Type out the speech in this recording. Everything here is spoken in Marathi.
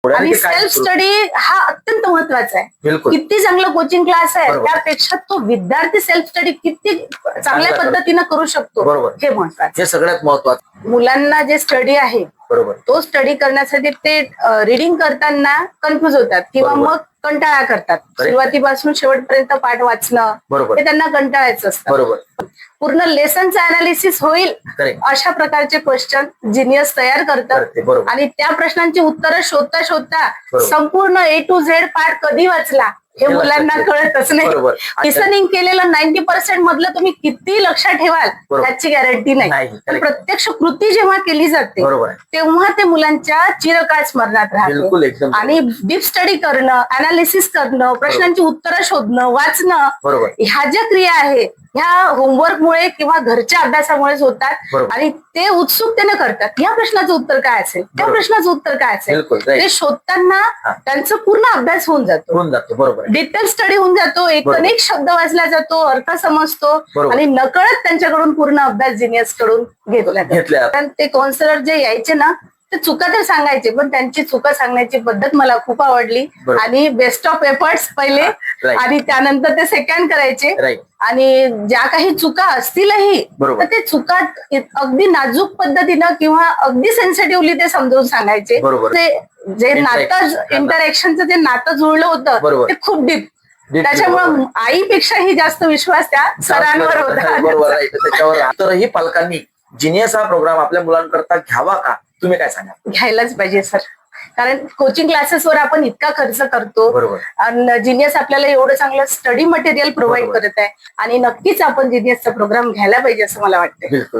आणि सेल्फ स्टडी हा अत्यंत महत्वाचा आहे. किती चांगलं कोचिंग क्लास आहे त्यापेक्षा तो विद्यार्थी सेल्फ स्टडी किती चांगल्या पद्धतीने करू शकतो हे महत्वाचं, हे सगळ्यात महत्वाचं. मुलांना जे स्टडी आहे तो स्टडी करण्यासाठी ते रीडिंग करताना कन्फ्युज होतात किंवा मग कंटाळा करतात. सुरुवातीपासून शेवटपर्यंत पाठ वाचणं हे त्यांना कंटाळायचं असतं. पूर्ण लेसनचं अनालिसिस होईल अशा प्रकारचे क्वेश्चन जिनियस तयार करतात आणि त्या प्रश्नांची उत्तरं शोधता शोधता संपूर्ण A to Z पाठ कधी वाचला हे मुलांना कळतच नाही. लिसनिंग केलेलं 90% मधलं तुम्ही किती लक्षात ठेवाल त्याची गॅरंटी नाही. प्रत्यक्ष कृती जेव्हा केली जाते तेव्हा ते मुलांच्या चिरकाळ स्मरणात राहते. आणि डीप स्टडी करणं, अनालिसिस करणं, प्रश्नांची उत्तरं शोधणं, वाचणं ह्या ज्या क्रिया आहेत ह्या होमवर्कमुळे किंवा घरच्या अभ्यासामुळेच होतात आणि ते उत्सुकतेने करतात. या प्रश्नाचं उत्तर काय असेल, त्या प्रश्नाचं उत्तर काय असेल ते शोधताना त्यांचा पूर्ण अभ्यास होऊन जातो. डिटेल स्टडी होऊन जातो, एक शब्द वाचला जातो, अर्थ समजतो आणि नकळत त्यांच्याकडून पूर्ण अभ्यास जिनियस कडून घेतला. ते काउन्सिलर जे यायचे ना ते चुका तर सांगायचे पण त्यांची चुका सांगण्याची पद्धत मला खूप आवडली. आणि बेस्ट ऑफ एफर्ट्स पहिले आणि त्यानंतर ते सेकंड करायचे आणि ज्या काही चुका असतीलही तर ते चुका अगदी नाजूक पद्धतीनं किंवा अगदी सेन्सिटिव्हली ते समजावून सांगायचे. ते जे नातं इंटरॅक्शनचं जे नातं जुळलं होतं ते खूप डीप. त्याच्यामुळे आईपेक्षाही जास्त विश्वास त्या सरांवर होता. त्याच्यावर पालकांनी जिनियस हा प्रोग्राम आपल्या मुलांकरता घ्यावा का, तुम्ही काय सांगा? घ्यायलाच पाहिजे सर, कारण कोचिंग क्लासेसवर आपण इतका खर्च करतो आणि जिनियस आपल्याला एवढं चांगलं स्टडी मटेरियल प्रोव्हाइड करत आहे आणि नक्कीच आपण जिनियसचा प्रोग्राम घ्यायला पाहिजे असं मला वाटतं.